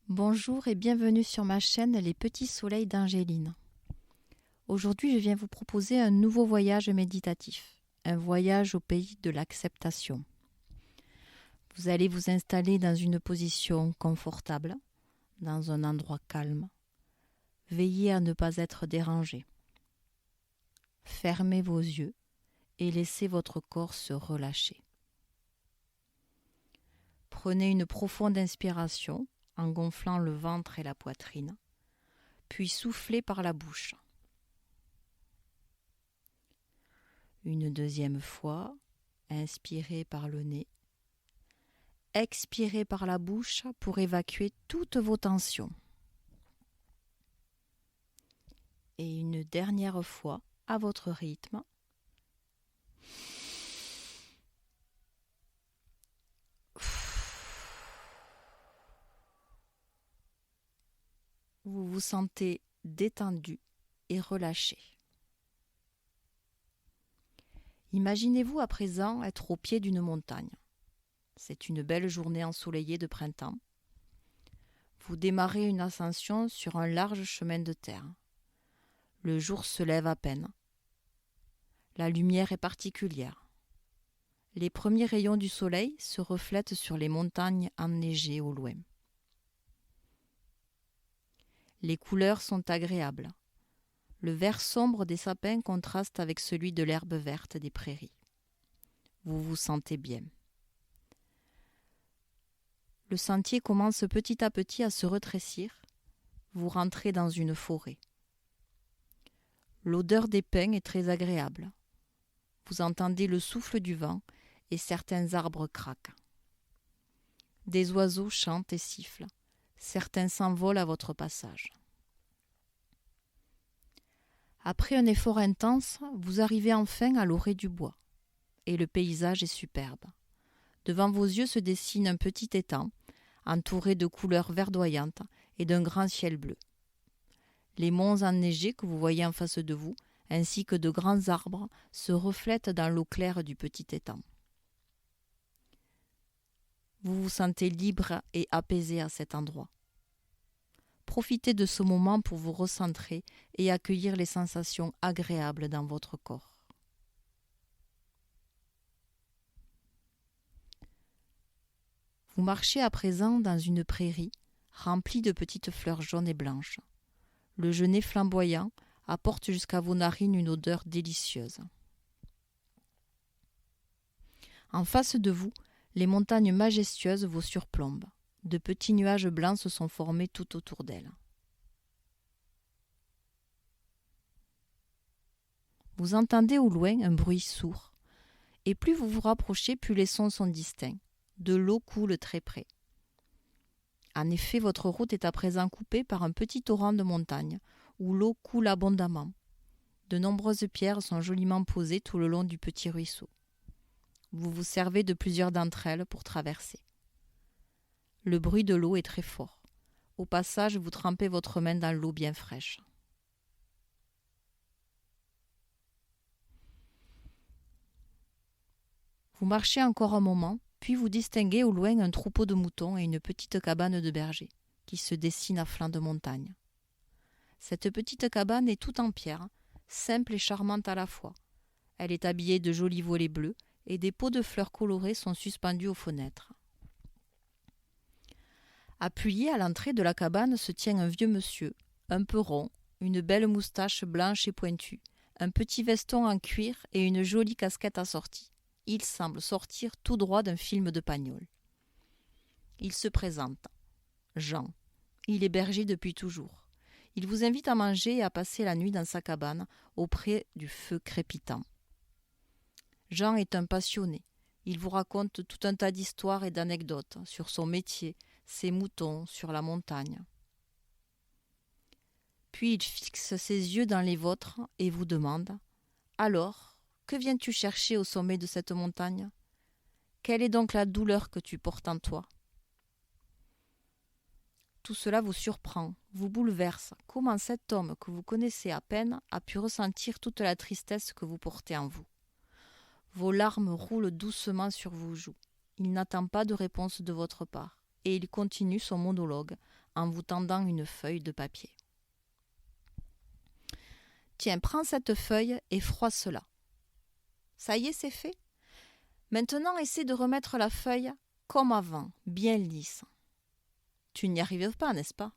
Bonjour et bienvenue sur ma chaîne Les Petits Soleils d'Angéline. Aujourd'hui, je viens vous proposer un nouveau voyage méditatif, un voyage au pays de l'acceptation. Vous allez vous installer dans une position confortable, dans un endroit calme. Veillez à ne pas être dérangé. Fermez vos yeux et laissez votre corps se relâcher. Prenez une profonde inspiration en gonflant le ventre et la poitrine, puis soufflez par la bouche. Une deuxième fois, inspirez par le nez, expirez par la bouche pour évacuer toutes vos tensions. Et une dernière fois, à votre rythme, vous vous sentez détendu et relâché. Imaginez-vous à présent être au pied d'une montagne. C'est une belle journée ensoleillée de printemps. Vous démarrez une ascension sur un large chemin de terre. Le jour se lève à peine. La lumière est particulière. Les premiers rayons du soleil se reflètent sur les montagnes enneigées au loin. Les couleurs sont agréables. Le vert sombre des sapins contraste avec celui de l'herbe verte des prairies. Vous vous sentez bien. Le sentier commence petit à petit à se rétrécir. Vous rentrez dans une forêt. L'odeur des pins est très agréable. Vous entendez le souffle du vent et certains arbres craquent. Des oiseaux chantent et sifflent. Certains s'envolent à votre passage. Après un effort intense, vous arrivez enfin à l'orée du bois. Et le paysage est superbe. Devant vos yeux se dessine un petit étang, entouré de couleurs verdoyantes et d'un grand ciel bleu. Les monts enneigés que vous voyez en face de vous, ainsi que de grands arbres, se reflètent dans l'eau claire du petit étang. Vous vous sentez libre et apaisé à cet endroit. Profitez de ce moment pour vous recentrer et accueillir les sensations agréables dans votre corps. Vous marchez à présent dans une prairie remplie de petites fleurs jaunes et blanches. Le genêt flamboyant apporte jusqu'à vos narines une odeur délicieuse. En face de vous, les montagnes majestueuses vous surplombent. De petits nuages blancs se sont formés tout autour d'elles. Vous entendez au loin un bruit sourd, et plus vous vous rapprochez, plus les sons sont distincts. De l'eau coule très près. En effet, votre route est à présent coupée par un petit torrent de montagne, où l'eau coule abondamment. De nombreuses pierres sont joliment posées tout le long du petit ruisseau. Vous vous servez de plusieurs d'entre elles pour traverser. Le bruit de l'eau est très fort. Au passage, vous trempez votre main dans l'eau bien fraîche. Vous marchez encore un moment, puis vous distinguez au loin un troupeau de moutons et une petite cabane de berger qui se dessine à flanc de montagne. Cette petite cabane est toute en pierre, simple et charmante à la fois. Elle est habillée de jolis volets bleus et des pots de fleurs colorées sont suspendus aux fenêtres. Appuyé à l'entrée de la cabane se tient un vieux monsieur, un peu rond, une belle moustache blanche et pointue, un petit veston en cuir et une jolie casquette assortie. Il semble sortir tout droit d'un film de Pagnol. Il se présente. Jean. Il est berger depuis toujours. Il vous invite à manger et à passer la nuit dans sa cabane auprès du feu crépitant. Jean est un passionné. Il vous raconte tout un tas d'histoires et d'anecdotes sur son métier, ses moutons, sur la montagne. Puis il fixe ses yeux dans les vôtres et vous demande « Alors, que viens-tu chercher au sommet de cette montagne ? Quelle est donc la douleur que tu portes en toi ?» Tout cela vous surprend, vous bouleverse. Comment cet homme que vous connaissez à peine a pu ressentir toute la tristesse que vous portez en vous ? Vos larmes roulent doucement sur vos joues. Il n'attend pas de réponse de votre part. et il continue son monologue en vous tendant une feuille de papier. Tiens, prends cette feuille et froisse-la. Ça y est, c'est fait. Maintenant, essaie de remettre la feuille comme avant, bien lisse. Tu n'y arrives pas, n'est-ce pas?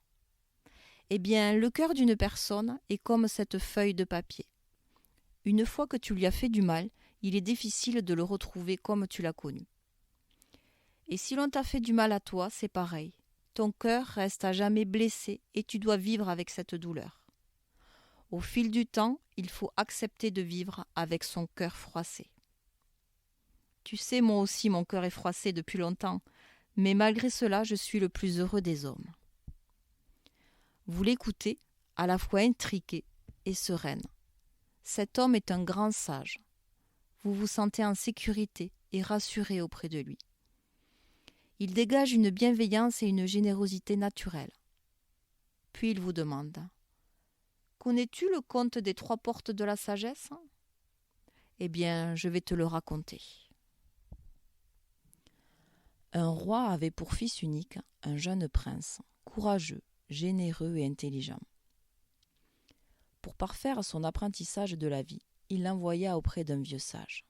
Eh bien, le cœur d'une personne est comme cette feuille de papier. Une fois que tu lui as fait du mal, il est difficile de le retrouver comme tu l'as connu. Et si l'on t'a fait du mal à toi, c'est pareil. Ton cœur reste à jamais blessé et tu dois vivre avec cette douleur. Au fil du temps, il faut accepter de vivre avec son cœur froissé. Tu sais, moi aussi, mon cœur est froissé depuis longtemps, mais malgré cela, je suis le plus heureux des hommes. Vous l'écoutez, à la fois intriguée et sereine. Cet homme est un grand sage. Vous vous sentez en sécurité et rassuré auprès de lui. Il dégage une bienveillance et une générosité naturelle. Puis il vous demande « Connais-tu le conte des 3 portes de la sagesse ?» Eh bien, je vais te le raconter. Un roi avait pour fils unique un jeune prince, courageux, généreux et intelligent. Pour parfaire son apprentissage de la vie, il l'envoya auprès d'un vieux sage.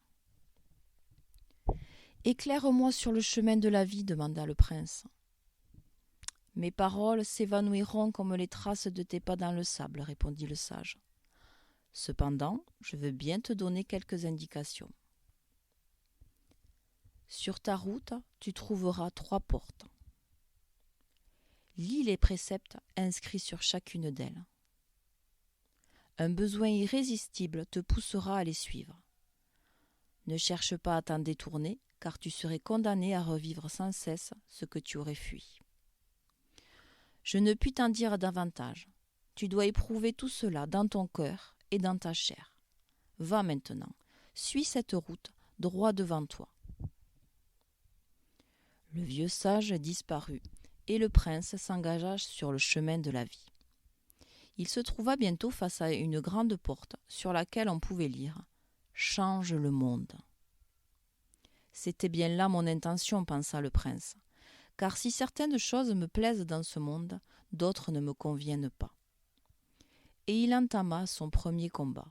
« Éclaire-moi sur le chemin de la vie, demanda le prince. Mes paroles s'évanouiront comme les traces de tes pas dans le sable, répondit le sage. Cependant, je veux bien te donner quelques indications. Sur ta route, tu trouveras 3 portes. Lis les préceptes inscrits sur chacune d'elles. Un besoin irrésistible te poussera à les suivre. Ne cherche pas à t'en détourner, car tu serais condamné à revivre sans cesse ce que tu aurais fui. Je ne puis t'en dire davantage. Tu dois éprouver tout cela dans ton cœur et dans ta chair. Va maintenant, suis cette route droit devant toi. Le vieux sage disparut, et le prince s'engagea sur le chemin de la vie. Il se trouva bientôt face à une grande porte sur laquelle on pouvait lire « Change le monde ». C'était bien là mon intention, pensa le prince, car si certaines choses me plaisent dans ce monde, d'autres ne me conviennent pas. Et il entama son premier combat.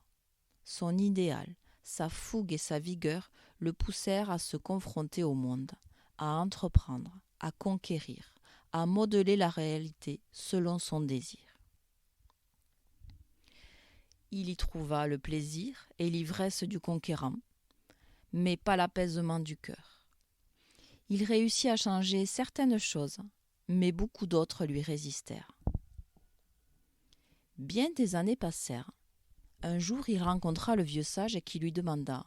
Son idéal, sa fougue et sa vigueur le poussèrent à se confronter au monde, à entreprendre, à conquérir, à modeler la réalité selon son désir. Il y trouva le plaisir et l'ivresse du conquérant, mais pas l'apaisement du cœur. Il réussit à changer certaines choses, mais beaucoup d'autres lui résistèrent. Bien des années passèrent. Un jour, il rencontra le vieux sage qui lui demanda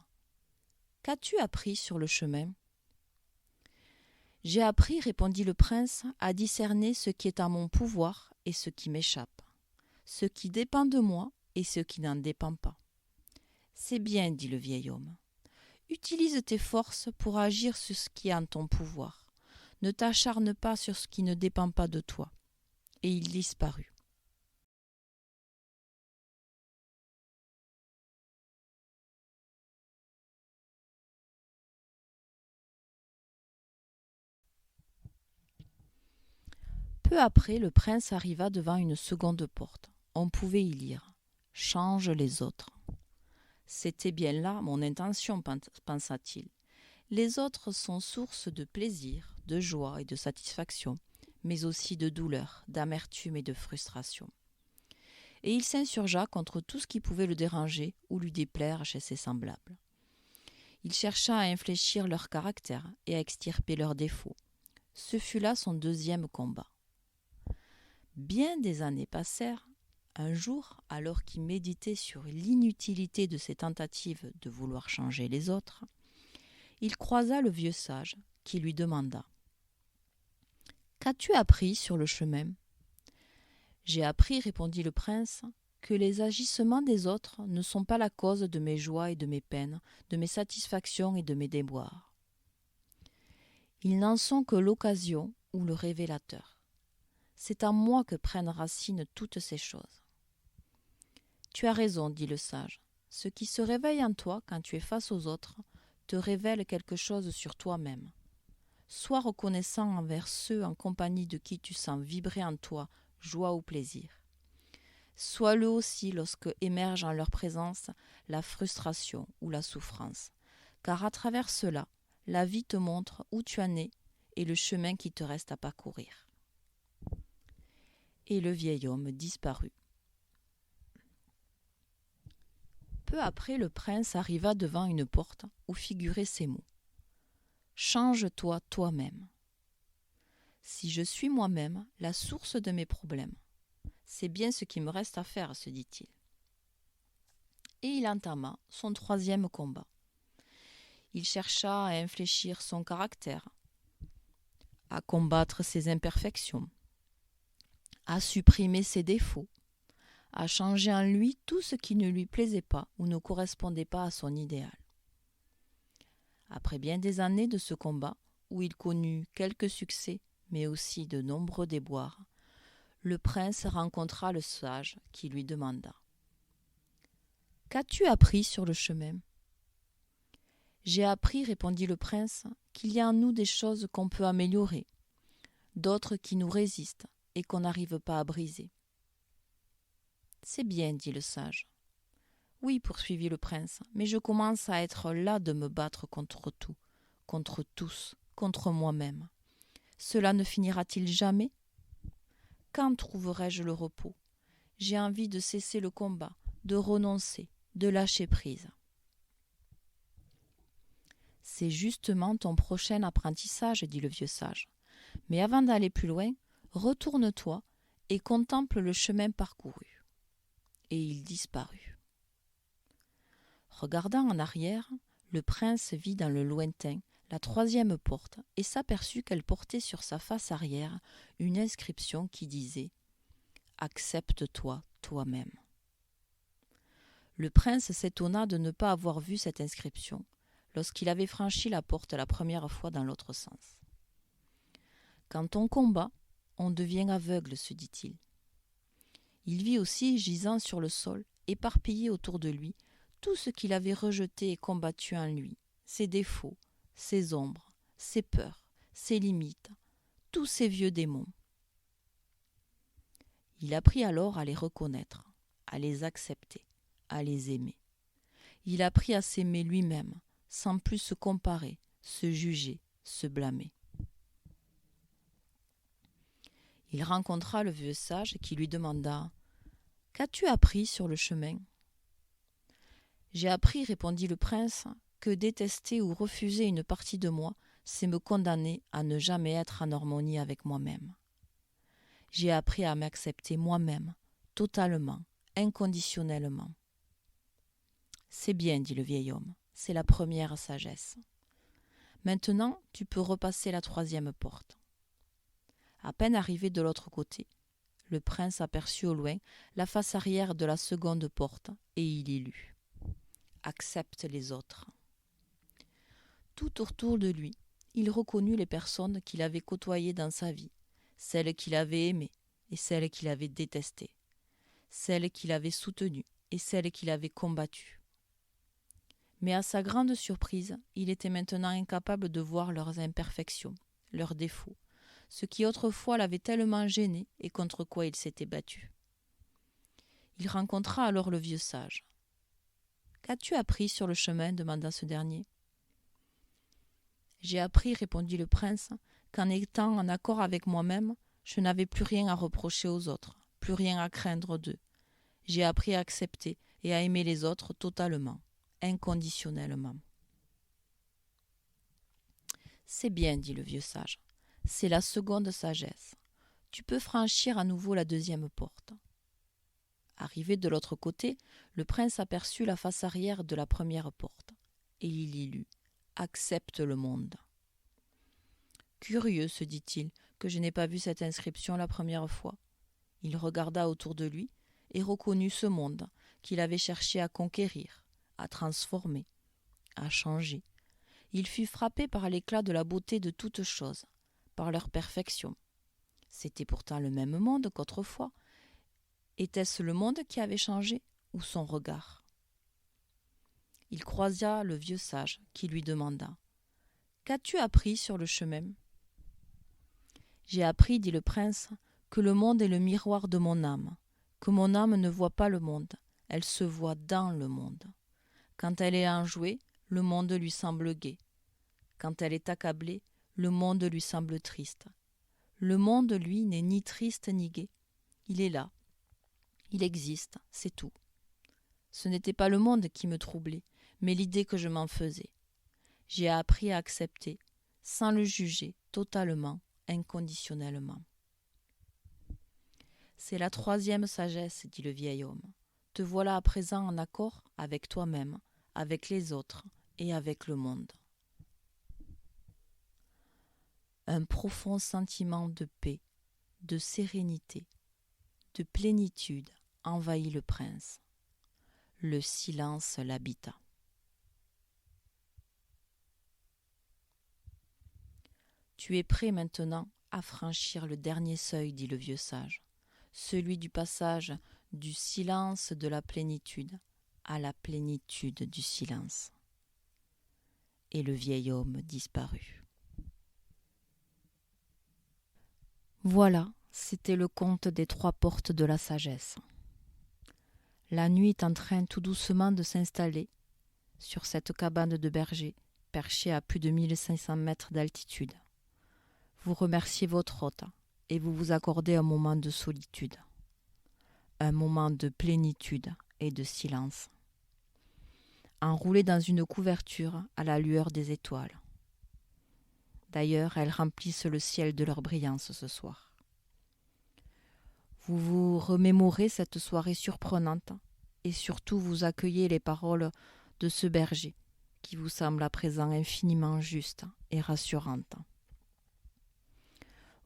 « Qu'as-tu appris sur le chemin ?»« J'ai appris, répondit le prince, à discerner ce qui est à mon pouvoir et ce qui m'échappe, ce qui dépend de moi et ce qui n'en dépend pas. »« C'est bien, dit le vieil homme. Utilise tes forces pour agir sur ce qui est en ton pouvoir. Ne t'acharne pas sur ce qui ne dépend pas de toi. » Et il disparut. Peu après, le prince arriva devant une seconde porte. On pouvait y lire « Change les autres ». C'était bien là mon intention, pensa-t-il. Les autres sont source de plaisir, de joie et de satisfaction, mais aussi de douleur, d'amertume et de frustration. Et il s'insurgea contre tout ce qui pouvait le déranger ou lui déplaire chez ses semblables. Il chercha à infléchir leur caractère et à extirper leurs défauts. Ce fut là son deuxième combat. Bien des années passèrent. Un jour, alors qu'il méditait sur l'inutilité de ses tentatives de vouloir changer les autres, il croisa le vieux sage qui lui demanda « Qu'as-tu appris sur le chemin ?»« J'ai appris, répondit le prince, que les agissements des autres ne sont pas la cause de mes joies et de mes peines, de mes satisfactions et de mes déboires. Ils n'en sont que l'occasion ou le révélateur. C'est en moi que prennent racine toutes ces choses. » « Tu as raison, dit le sage. Ce qui se réveille en toi quand tu es face aux autres te révèle quelque chose sur toi-même. Sois reconnaissant envers ceux en compagnie de qui tu sens vibrer en toi joie ou plaisir. Sois-le aussi lorsque émerge en leur présence la frustration ou la souffrance, car à travers cela, la vie te montre où tu en es et le chemin qui te reste à parcourir. Et le vieil homme disparut. Peu après, le prince arriva devant une porte où figuraient ces mots. « Change-toi toi-même. Si je suis moi-même la source de mes problèmes, c'est bien ce qui me reste à faire, se dit-il. Et il entama son 3e combat. Il chercha à infléchir son caractère, à combattre ses imperfections, à supprimer ses défauts, à changer en lui tout ce qui ne lui plaisait pas ou ne correspondait pas à son idéal. Après bien des années de ce combat, où il connut quelques succès, mais aussi de nombreux déboires, le prince rencontra le sage qui lui demanda « Qu'as-tu appris sur le chemin ?»« J'ai appris, répondit le prince, qu'il y a en nous des choses qu'on peut améliorer, d'autres qui nous résistent et qu'on n'arrive pas à briser. »« C'est bien, dit le sage. »« Oui, poursuivit le prince, mais je commence à être las de me battre contre tout, contre tous, contre moi-même. Cela ne finira-t-il jamais ? Quand trouverai-je le repos ? J'ai envie de cesser le combat, de renoncer, de lâcher prise. » « C'est justement ton prochain apprentissage, dit le vieux sage. Mais avant d'aller plus loin, retourne-toi et contemple le chemin parcouru. » Et il disparut. Regardant en arrière, le prince vit dans le lointain la 3e porte et s'aperçut qu'elle portait sur sa face arrière une inscription qui disait « Accepte-toi toi-même ». Le prince s'étonna de ne pas avoir vu cette inscription lorsqu'il avait franchi la porte la première fois dans l'autre sens. Quand on combat, on devient aveugle, se dit-il. Il vit aussi, gisant sur le sol, éparpillé autour de lui, tout ce qu'il avait rejeté et combattu en lui, ses défauts, ses ombres, ses peurs, ses limites, tous ses vieux démons. Il apprit alors à les reconnaître, à les accepter, à les aimer. Il apprit à s'aimer lui-même, sans plus se comparer, se juger, se blâmer. Il rencontra le vieux sage qui lui demanda « Qu'as-tu appris sur le chemin ?»« J'ai appris, répondit le prince, que détester ou refuser une partie de moi, c'est me condamner à ne jamais être en harmonie avec moi-même. J'ai appris à m'accepter moi-même, totalement, inconditionnellement. » « C'est bien, dit le vieil homme, c'est la première sagesse. Maintenant, tu peux repasser la 3e porte. » À peine arrivé de l'autre côté, le prince aperçut au loin la face arrière de la 2e porte et il y lut « Accepte les autres. » Tout autour de lui, il reconnut les personnes qu'il avait côtoyées dans sa vie, celles qu'il avait aimées et celles qu'il avait détestées, celles qu'il avait soutenues et celles qu'il avait combattues. Mais à sa grande surprise, il était maintenant incapable de voir leurs imperfections, leurs défauts, ce qui autrefois l'avait tellement gêné et contre quoi il s'était battu. Il rencontra alors le vieux sage. « Qu'as-tu appris sur le chemin ?» demanda ce dernier. « J'ai appris, répondit le prince, qu'en étant en accord avec moi-même, je n'avais plus rien à reprocher aux autres, plus rien à craindre d'eux. J'ai appris à accepter et à aimer les autres totalement, inconditionnellement. » « C'est bien, dit le vieux sage. C'est la 2e sagesse. Tu peux franchir à nouveau la 2e porte. » Arrivé de l'autre côté, le prince aperçut la face arrière de la 1re porte, et il y lut « Accepte le monde. » Curieux, se dit-il, que je n'ai pas vu cette inscription la première fois. Il regarda autour de lui et reconnut ce monde qu'il avait cherché à conquérir, à transformer, à changer. Il fut frappé par l'éclat de la beauté de toutes choses, par leur perfection. C'était pourtant le même monde qu'autrefois. Était-ce le monde qui avait changé ou son regard ? Il croisa le vieux sage qui lui demanda « Qu'as-tu appris sur le chemin ?» J'ai appris, dit le prince, que le monde est le miroir de mon âme, que mon âme ne voit pas le monde, elle se voit dans le monde. Quand elle est enjouée, le monde lui semble gai. Quand elle est accablée, le monde lui semble triste. Le monde, lui, n'est ni triste ni gai. Il est là. Il existe, c'est tout. Ce n'était pas le monde qui me troublait, mais l'idée que je m'en faisais. J'ai appris à accepter, sans le juger, totalement, inconditionnellement. C'est la troisième sagesse, dit le vieil homme. Te voilà à présent en accord avec toi-même, avec les autres et avec le monde. Un profond sentiment de paix, de sérénité, de plénitude envahit le prince. Le silence l'habita. Tu es prêt maintenant à franchir le dernier seuil, dit le vieux sage, celui du passage du silence de la plénitude à la plénitude du silence. Et le vieil homme disparut. Voilà, c'était le conte des 3 portes de la sagesse. La nuit est en train tout doucement de s'installer sur cette cabane de berger, perchée à plus de 1500 mètres d'altitude. Vous remerciez votre hôte et vous vous accordez un moment de solitude, un moment de plénitude et de silence, enroulé dans une couverture à la lueur des étoiles. D'ailleurs, elles remplissent le ciel de leur brillance ce soir. Vous vous remémorez cette soirée surprenante et surtout vous accueillez les paroles de ce berger qui vous semble à présent infiniment juste et rassurante.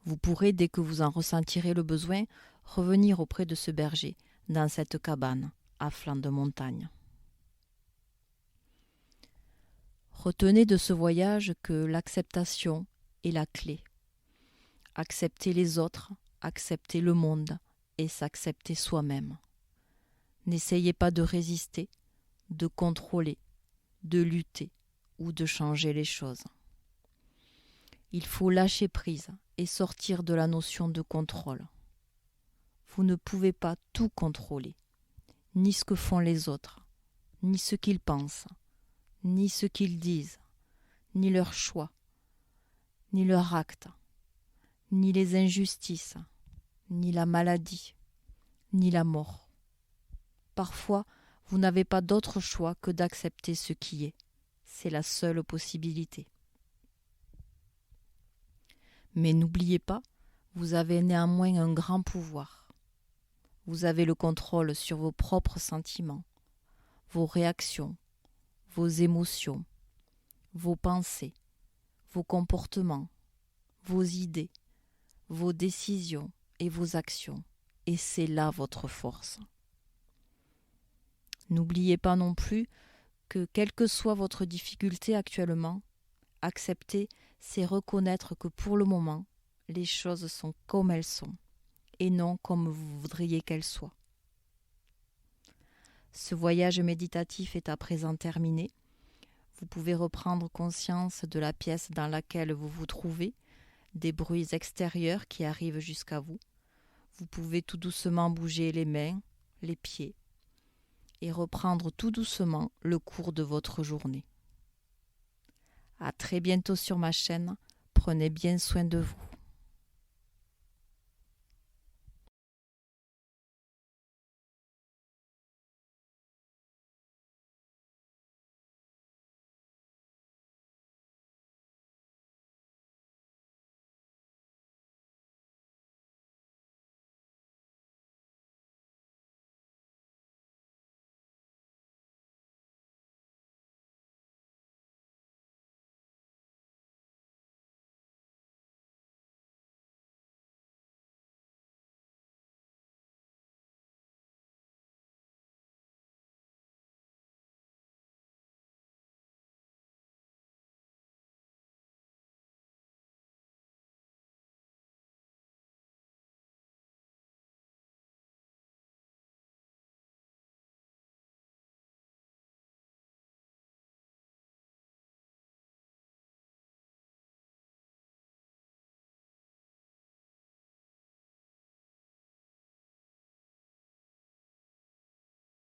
Vous pourrez, dès que vous en ressentirez le besoin, revenir auprès de ce berger dans cette cabane à flanc de montagne. Retenez de ce voyage que l'acceptation est la clé. Accepter les autres, accepter le monde et s'accepter soi-même. N'essayez pas de résister, de contrôler, de lutter ou de changer les choses. Il faut lâcher prise et sortir de la notion de contrôle. Vous ne pouvez pas tout contrôler, ni ce que font les autres, ni ce qu'ils pensent, ni ce qu'ils disent, ni leurs choix, ni leurs actes, ni les injustices, ni la maladie, ni la mort. Parfois, vous n'avez pas d'autre choix que d'accepter ce qui est. C'est la seule possibilité. Mais n'oubliez pas, vous avez néanmoins un grand pouvoir. Vous avez le contrôle sur vos propres sentiments, vos réactions, vos émotions, vos pensées, vos comportements, vos idées, vos décisions et vos actions. Et c'est là votre force. N'oubliez pas non plus que quelle que soit votre difficulté actuellement, accepter, c'est reconnaître que pour le moment, les choses sont comme elles sont et non comme vous voudriez qu'elles soient. Ce voyage méditatif est à présent terminé. Vous pouvez reprendre conscience de la pièce dans laquelle vous vous trouvez, des bruits extérieurs qui arrivent jusqu'à vous. Vous pouvez tout doucement bouger les mains, les pieds et reprendre tout doucement le cours de votre journée. À très bientôt sur ma chaîne. Prenez bien soin de vous.